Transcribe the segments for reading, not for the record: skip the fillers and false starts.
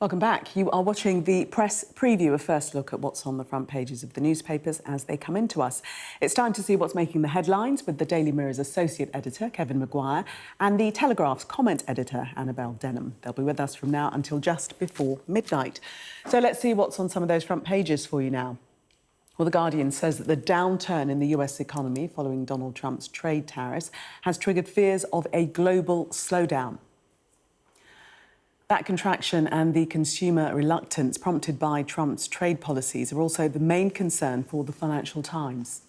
Welcome back. You are watching the press preview, a first look at what's on the front pages of the newspapers as they come into us. It's time to see what's making the headlines with the Daily Mirror's associate editor, Kevin Maguire, and the Telegraph's comment editor, Annabel Denham. They'll be with us from now until just before midnight. So let's see what's on some of those front pages for you now. Well, The Guardian says that the downturn in the US economy following Donald Trump's trade tariffs has triggered fears of a global slowdown. That contraction and the consumer reluctance prompted by Trump's trade policies are also the main concern for the Financial Times.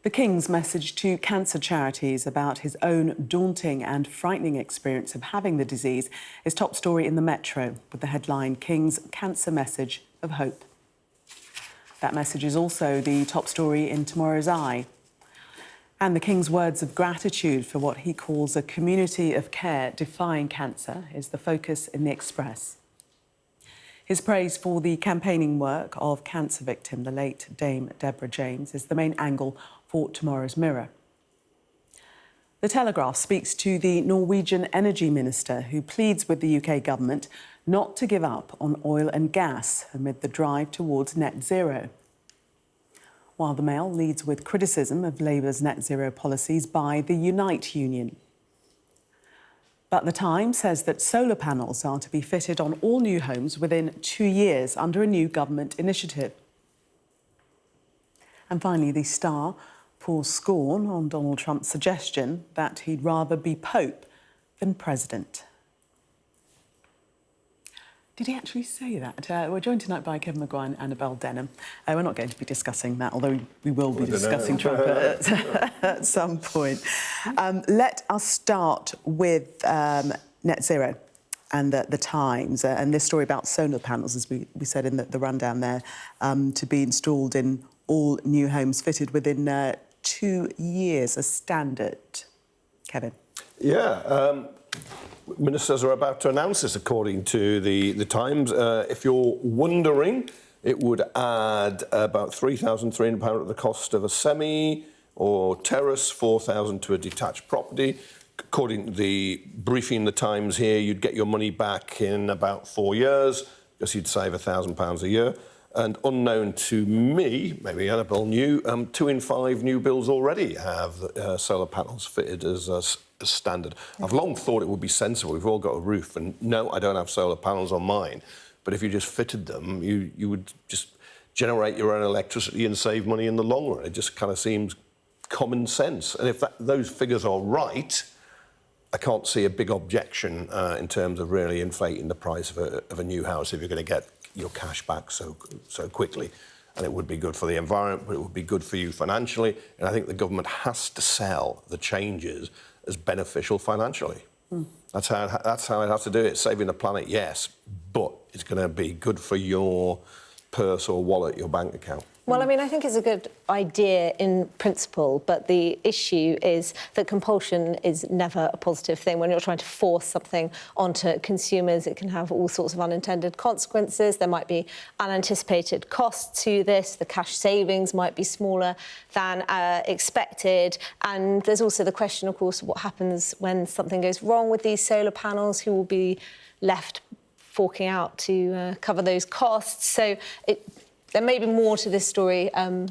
The King's message to cancer charities about his own daunting and frightening experience of having the disease is top story in the Metro, with the headline, King's Cancer Message of Hope. That message is also the top story in tomorrow's Eye. And the King's words of gratitude for what he calls a community of care defying cancer is the focus in the Express. His praise for the campaigning work of cancer victim, the late Dame Deborah James, is the main angle for tomorrow's Mirror. The Telegraph speaks to the Norwegian energy minister who pleads with the UK government not to give up on oil and gas amid the drive towards net zero. While the Mail leads with criticism of Labour's net zero policies by the Unite union. But the Times says that solar panels are to be fitted on all new homes within 2 years under a new government initiative. And finally, the Star pours scorn on Donald Trump's suggestion that he'd rather be Pope than President. Did he actually say that? We're joined tonight by Kevin Maguire and Annabel Denham. We're not going to be discussing that, although we will be discussing Trump at some point. Let us start with net zero and the Times and this story about solar panels, as we said in the rundown there, to be installed in all new homes fitted within 2 years, a standard. Kevin? Yeah. Ministers are about to announce this, according to the Times. If you're wondering, it would add about £3,300 at the cost of a semi or terrace, £4,000 to a detached property. According to the briefing in the Times here, you'd get your money back in about 4 years, because you'd save £1,000 a year. And unknown to me, maybe Annabel knew, 2 in 5 new builds already have solar panels fitted as standard. I've long thought it would be sensible. We've all got a roof, and no, I don't have solar panels on mine. But if you just fitted them, you would just generate your own electricity and save money in the long run. It just kind of seems common sense. And if those figures are right, I can't see a big objection in terms of really inflating the price of a new house if you're going to get your cash back so quickly. And it would be good for the environment, but it would be good for you financially. And I think the government has to sell the changes as beneficial financially. That's how it has to do it. Saving the planet, yes, but it's going to be good for your purse or wallet, your bank account. Well, I mean, I think it's a good idea in principle, but the issue is that compulsion is never a positive thing. When you're trying to force something onto consumers, it can have all sorts of unintended consequences. There might be unanticipated costs to this. The cash savings might be smaller than expected. And there's also the question, of course, what happens when something goes wrong with these solar panels? Who will be left forking out to cover those costs? So there may be more to this story than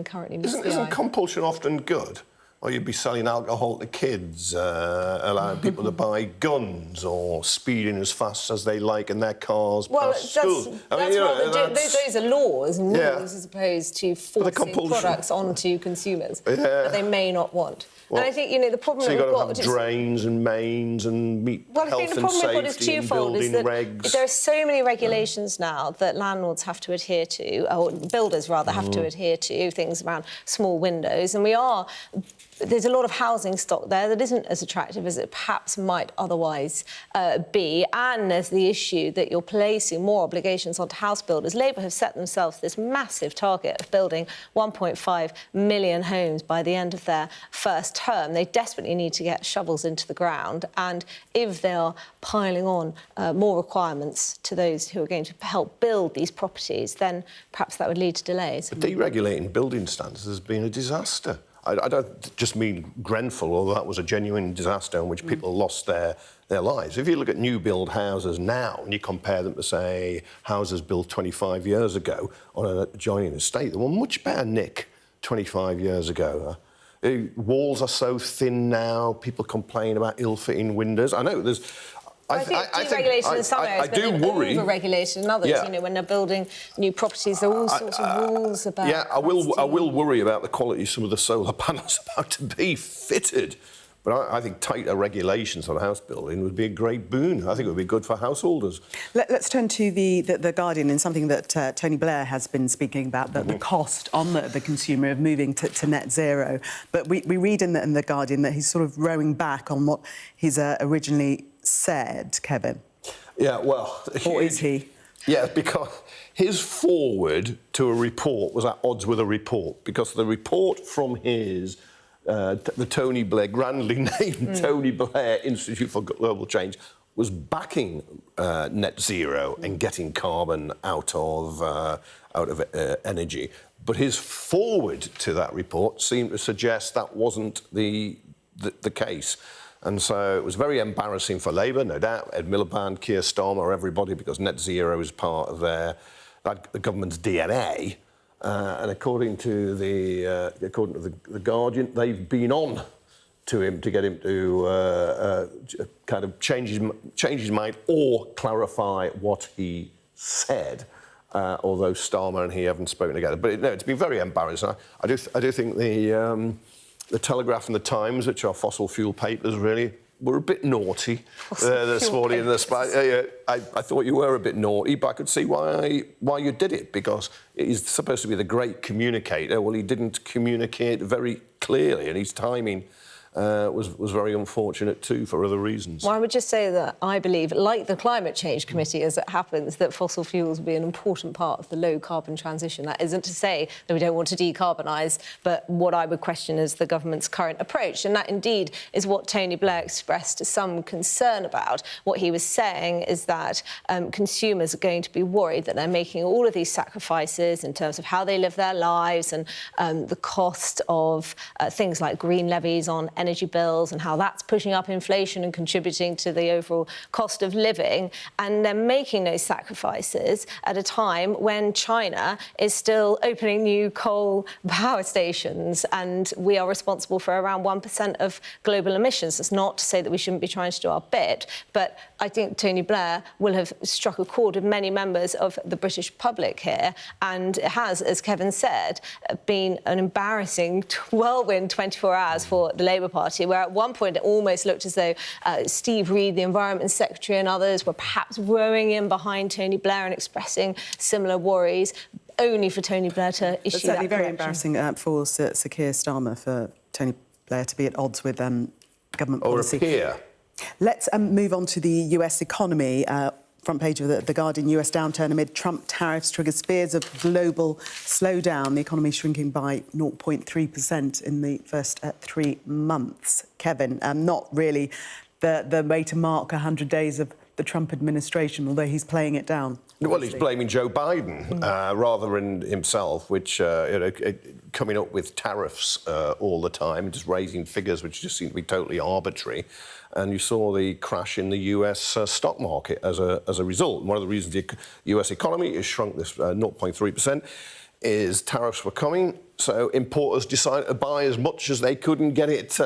currently meets the eye. Isn't compulsion often good? Or you'd be selling alcohol to kids, allowing people to buy guns, or speeding as fast as they like in their cars past schools. Those are laws and rules as opposed to forcing products onto consumers that they may not want. Well, and I think, the problem so that you've got to have drains and mains and meet health and safety and building regs. There are so many regulations now that landlords have to adhere to, or builders rather have to adhere to, things around small windows. And there's a lot of housing stock there that isn't as attractive as it perhaps might otherwise be. And there's the issue that you're placing more obligations onto house builders. Labour have set themselves this massive target of building 1.5 million homes by the end of their first term. They desperately need to get shovels into the ground. And if they are piling on more requirements to those who are going to help build these properties, then perhaps that would lead to delays. But deregulating building standards has been a disaster. I don't just mean Grenfell, although that was a genuine disaster in which people lost their lives. If you look at new build houses now and you compare them to, say, houses built 25 years ago on an adjoining estate, they were much better nick 25 years ago. Walls are so thin now, people complain about ill-fitting windows. I know there's... I think deregulation in some areas, but then over-regulation in others. Yeah. You know, when they're building new properties, there are all sorts of rules about... Yeah, I will worry about the quality of some of the solar panels about to be fitted. But I think tighter regulations on house building would be a great boon. I think it would be good for householders. Let's turn to the Guardian and something that Tony Blair has been speaking about, the cost on the consumer of moving to net zero. But we read in the Guardian that he's sort of rowing back on what he's originally said, Kevin. Yeah, well... Or is he? Yeah, because his forward to a report was at odds with a report, because the report from his... the Tony Blair, grandly named Tony Blair Institute for Global Change, was backing net zero and getting carbon out of energy. But his forward to that report seemed to suggest that wasn't the case. And so it was very embarrassing for Labour, no doubt, Ed Miliband, Keir Starmer, everybody, because net zero is part of the government's DNA. And according to the Guardian, they've been on to him to get him to kind of change his mind or clarify what he said. Although Starmer and he haven't spoken together, but it's been very embarrassing. I do think the Telegraph and the Times, which are fossil fuel papers, really were a bit naughty this morning. I thought you were a bit naughty, but I could see why you did it, because he's supposed to be the great communicator. Well, he didn't communicate very clearly, and his timing was very unfortunate too, for other reasons. Well, I would just say that I believe, like the Climate Change Committee, as it happens, that fossil fuels will be an important part of the low-carbon transition. That isn't to say that we don't want to decarbonise, but what I would question is the government's current approach, and that indeed is what Tony Blair expressed some concern about. What he was saying is that consumers are going to be worried that they're making all of these sacrifices in terms of how they live their lives and the cost of things like green levies on energy bills and how that's pushing up inflation and contributing to the overall cost of living. And they're making those sacrifices at a time when China is still opening new coal power stations, and we are responsible for around 1% of global emissions. That's not to say that we shouldn't be trying to do our bit, but I think Tony Blair will have struck a chord with many members of the British public here, and it has, as Kevin said, been an embarrassing whirlwind 24 hours for the Labour Party, where at one point it almost looked as though Steve Reid, the Environment Secretary, and others were perhaps rowing in behind Tony Blair and expressing similar worries, only for Tony Blair to issue that correction. Certainly very embarrassing for Sir Keir Starmer, for Tony Blair to be at odds with government policy. Or appear. Let's move on to the US economy. Front page of the Guardian, US downturn amid Trump tariffs triggers fears of global slowdown. The economy shrinking by 0.3% in the first 3 months. Kevin, not really the way to mark 100 days of the Trump administration, although he's playing it down. Well, he's blaming Joe Biden rather than himself, which, coming up with tariffs all the time, just raising figures which just seem to be totally arbitrary. And you saw the crash in the US stock market as a result. And one of the reasons the US economy has shrunk this 0.3% is tariffs were coming, so importers decided to buy as much as they could and get it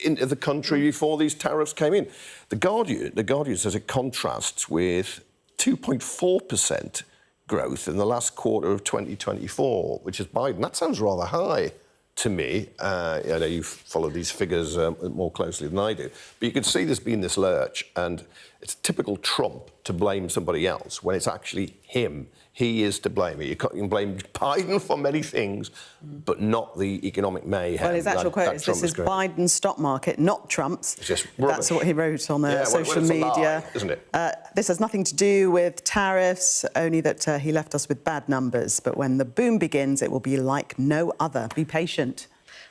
into the country before these tariffs came in. The Guardian says it contrasts with 2.4% growth in the last quarter of 2024, which is Biden. That sounds rather high to me. I know you follow these figures more closely than I do, but you can see there's been this lurch, and it's typical Trump to blame somebody else when it's actually him. He is to blame. You can blame Biden for many things, but not the economic mayhem. Well, his actual quote is, "This is Biden's stock market, not Trump's." It's just That's what he wrote on social it's media. A lie, isn't it? This has nothing to do with tariffs, only that he left us with bad numbers. But when the boom begins, it will be like no other. Be patient.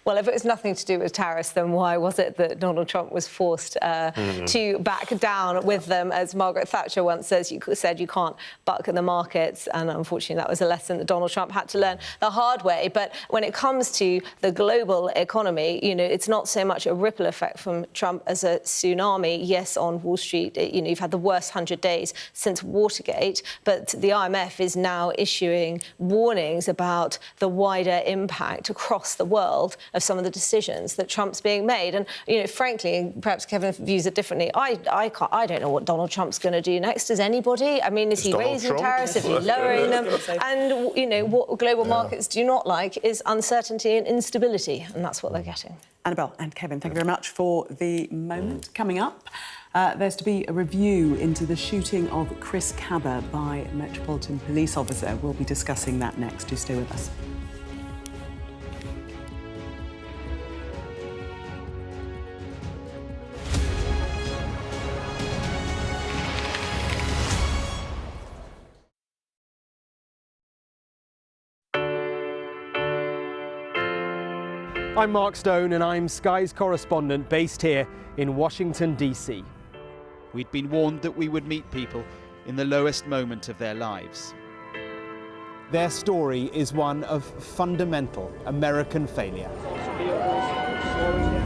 Well, if it was nothing to do with tariffs, then why was it that Donald Trump was forced to back down with them? As Margaret Thatcher once said, you can't buck the markets. And unfortunately, that was a lesson that Donald Trump had to learn the hard way. But when it comes to the global economy, it's not so much a ripple effect from Trump as a tsunami. Yes, on Wall Street, you've had the worst 100 days since Watergate, but the IMF is now issuing warnings about the wider impact across the world of some of the decisions that Trump's being made. And, frankly, perhaps Kevin views it differently. I don't know what Donald Trump's going to do next. Does anybody? I mean, is he raising tariffs? Is he lowering them? And, what global markets do not like is uncertainty and instability, and that's what they're getting. Annabel and Kevin, thank you very much for the moment. Coming up, there's to be a review into the shooting of Chris Cabba by a Metropolitan Police officer. We'll be discussing that next. Do stay with us. I'm Mark Stone and I'm Sky's correspondent based here in Washington, D.C. We'd been warned that we would meet people in the lowest moment of their lives. Their story is one of fundamental American failure.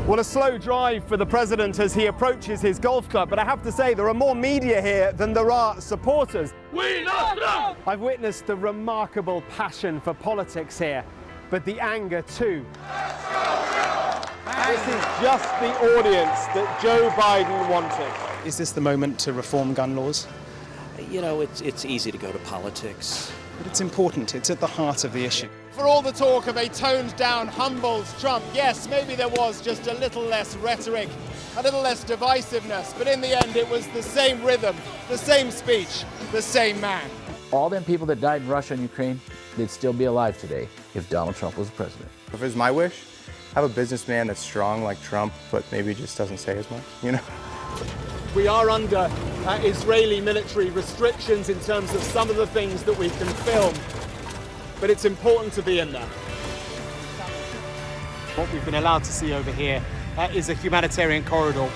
Well, a slow drive for the president as he approaches his golf club, but I have to say there are more media here than there are supporters. We love Trump! I've witnessed the remarkable passion for politics here, but the anger too. This is just the audience that Joe Biden wanted. Is this the moment to reform gun laws? It's easy to go to politics. But it's important, it's at the heart of the issue. For all the talk of a toned-down, humbled Trump, yes, maybe there was just a little less rhetoric, a little less divisiveness, but in the end it was the same rhythm, the same speech, the same man. All them people that died in Russia and Ukraine, they'd still be alive today if Donald Trump was the president. If it was my wish, have a businessman that's strong like Trump, but maybe just doesn't say as much, We are under Israeli military restrictions in terms of some of the things that we can film, but it's important to be in there. What we've been allowed to see over here is a humanitarian corridor.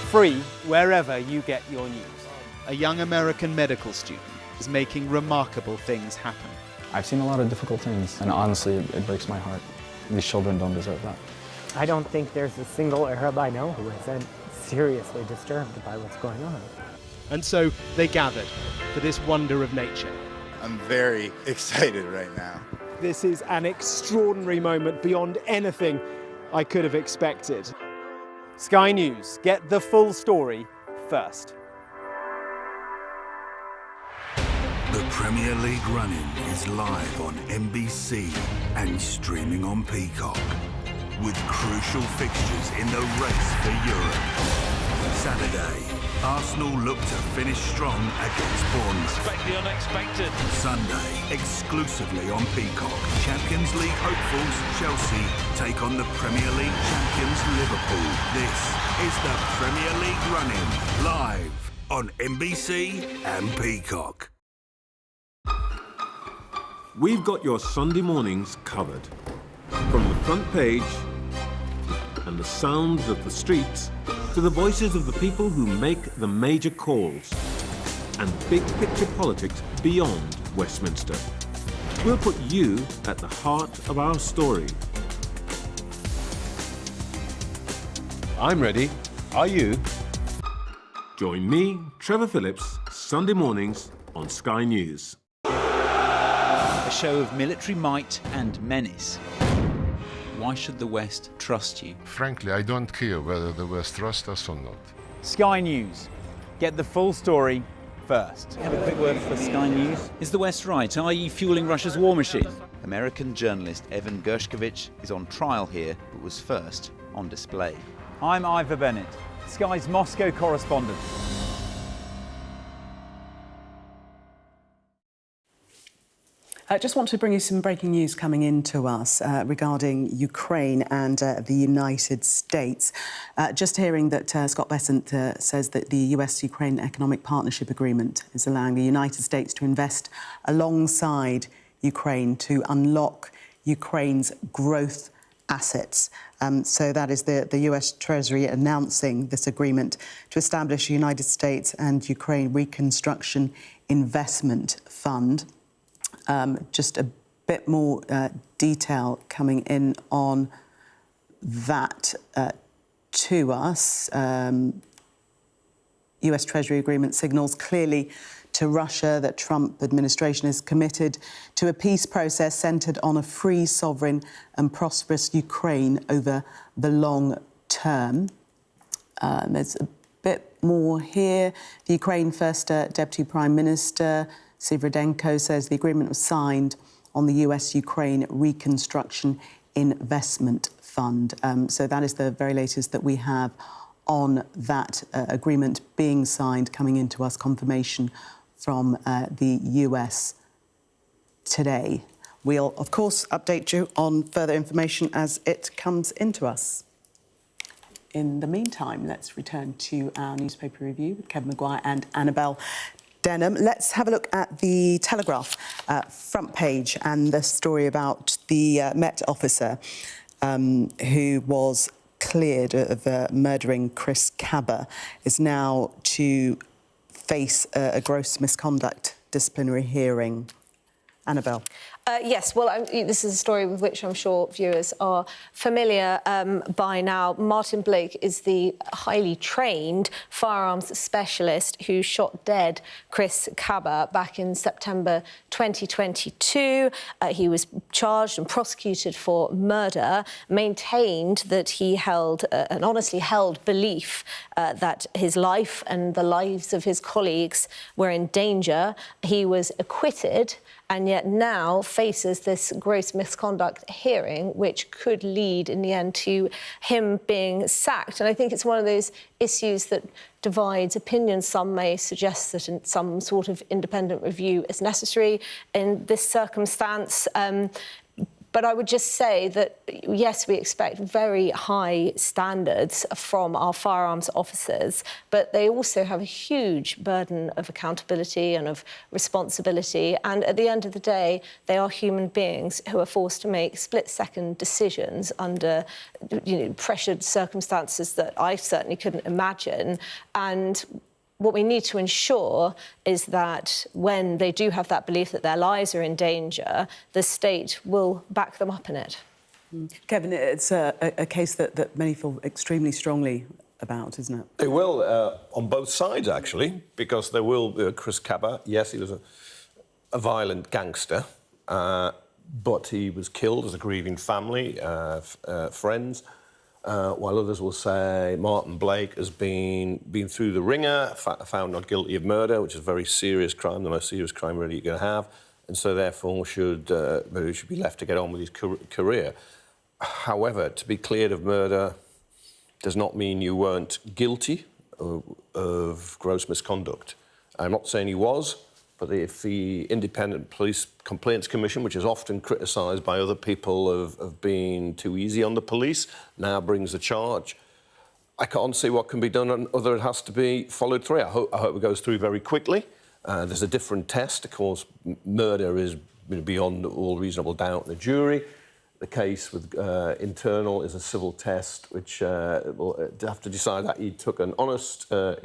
Free wherever you get your news. A young American medical student is making remarkable things happen. I've seen a lot of difficult things, and honestly, it breaks my heart. These children don't deserve that. I don't think there's a single Arab I know who isn't seriously disturbed by what's going on. And so they gathered for this wonder of nature. I'm very excited right now. This is an extraordinary moment beyond anything I could have expected. Sky News, get the full story first. The Premier League run-in is live on NBC and streaming on Peacock, with crucial fixtures in the race for Europe. Saturday, Arsenal look to finish strong against Bournemouth. Expect the unexpected. Sunday, exclusively on Peacock, Champions League hopefuls Chelsea take on the Premier League champions Liverpool. This is the Premier League run-in, live on NBC and Peacock. We've got your Sunday mornings covered. From the front page and the sounds of the streets to the voices of the people who make the major calls and big picture politics beyond Westminster. We'll put you at the heart of our story. I'm ready. Are you? Join me, Trevor Phillips, Sunday mornings on Sky News. A show of military might and menace. Why should the West trust you? Frankly, I don't care whether the West trusts us or not. Sky News, get the full story first. Have a quick word for Sky News. Is the West right? Are you fueling Russia's war machine? American journalist Evan Gershkovich is on trial here, but was first on display. I'm Ivor Bennett, Sky's Moscow correspondent. I just want to bring you some breaking news coming into us regarding Ukraine and the United States. Just hearing that Scott Bessent says that the US-Ukraine Economic Partnership Agreement is allowing the United States to invest alongside Ukraine to unlock Ukraine's growth assets. So that is the US Treasury announcing this agreement to establish a United States and Ukraine Reconstruction Investment Fund. Just a bit more detail coming in on that to us. US Treasury agreement signals clearly to Russia that Trump administration is committed to a peace process centred on a free, sovereign and prosperous Ukraine over the long term. There's a bit more here. The Ukraine First Deputy Prime Minister Sivridenko says the agreement was signed on the US-Ukraine Reconstruction Investment Fund. So that is the very latest that we have on that agreement being signed, coming into us, confirmation from the US today. We'll, of course, update you on further information as it comes into us. In the meantime, let's return to our newspaper review with Kevin Maguire and Annabel Denham. Let's have a look at the Telegraph front page and the story about the Met officer who was cleared of murdering Chris Cabba is now to face a gross misconduct disciplinary hearing. Annabel. Yes, well, this is a story with which I'm sure viewers are familiar by now. Martin Blake is the highly trained firearms specialist who shot dead Chris Cabba back in September 2022. He was charged and prosecuted for murder, maintained that he held an honestly held belief that his life and the lives of his colleagues were in danger. He was acquitted and yet now faces this gross misconduct hearing, which could lead in the end to him being sacked. And I think it's one of those issues that divides opinion. Some may suggest that some sort of independent review is necessary in this circumstance. But I would just say that, yes, we expect very high standards from our firearms officers, but they also have a huge burden of accountability and of responsibility. And at the end of the day, they are human beings who are forced to make split-second decisions under pressured circumstances that I certainly couldn't imagine. And what we need to ensure is that when they do have that belief that their lives are in danger, the state will back them up in it. Kevin, it's a case that many feel extremely strongly about, isn't it? They will, on both sides, actually, because there will Chris Cabba. Yes, he was a violent gangster, but he was killed as a grieving family, friends. While others will say Martin Blake has been through the ringer, found not guilty of murder, which is a very serious crime, the most serious crime really you're going to have, and so therefore should be left to get on with his career. However, to be cleared of murder does not mean you weren't guilty of gross misconduct. I'm not saying he was, but if the Independent Police Complaints Commission, which is often criticised by other people of being too easy on the police, now brings the charge, I can't see what can be done other it has to be followed through. I hope it goes through very quickly. There's a different test. Of course, murder is beyond all reasonable doubt in the jury. The case with internal is a civil test, which will have to decide that he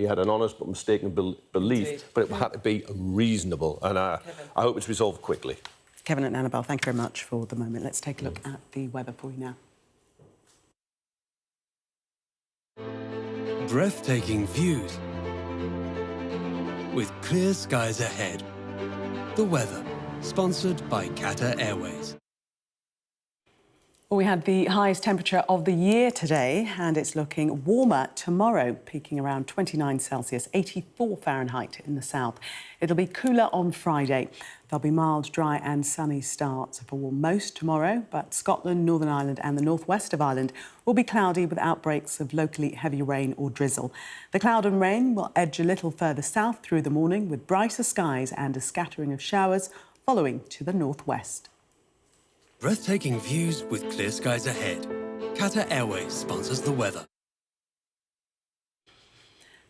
had an honest but mistaken belief, indeed, but it had to be reasonable, and I hope it's resolved quickly. Kevin and Annabel, thank you very much for the moment. Let's take a look at the weather for you now. Breathtaking views with clear skies ahead. The weather, sponsored by Qatar Airways. Well, we had the highest temperature of the year today, and it's looking warmer tomorrow, peaking around 29 Celsius, 84 Fahrenheit in the south. It'll be cooler on Friday. There'll be mild, dry and sunny starts for most tomorrow, but Scotland, Northern Ireland and the northwest of Ireland will be cloudy with outbreaks of locally heavy rain or drizzle. The cloud and rain will edge a little further south through the morning, with brighter skies and a scattering of showers following to the northwest. Breathtaking views with clear skies ahead. Qatar Airways sponsors the weather.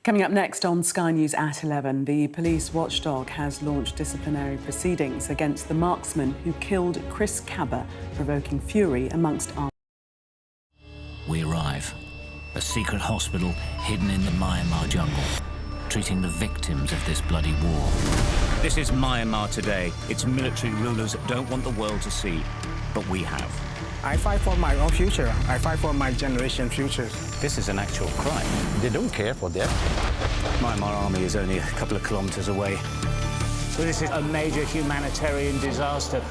Coming up next on Sky News at 11, the police watchdog has launched disciplinary proceedings against the marksman who killed Chris Cabba, provoking fury amongst armed. We arrive. A secret hospital hidden in the Myanmar jungle, treating the victims of this bloody war. This is Myanmar today. Its military rulers don't want the world to see, but we have. I fight for my own future. I fight for my generation's future. This is an actual crime. They don't care for that. Myanmar army is only a couple of kilometers away. So this is a major humanitarian disaster.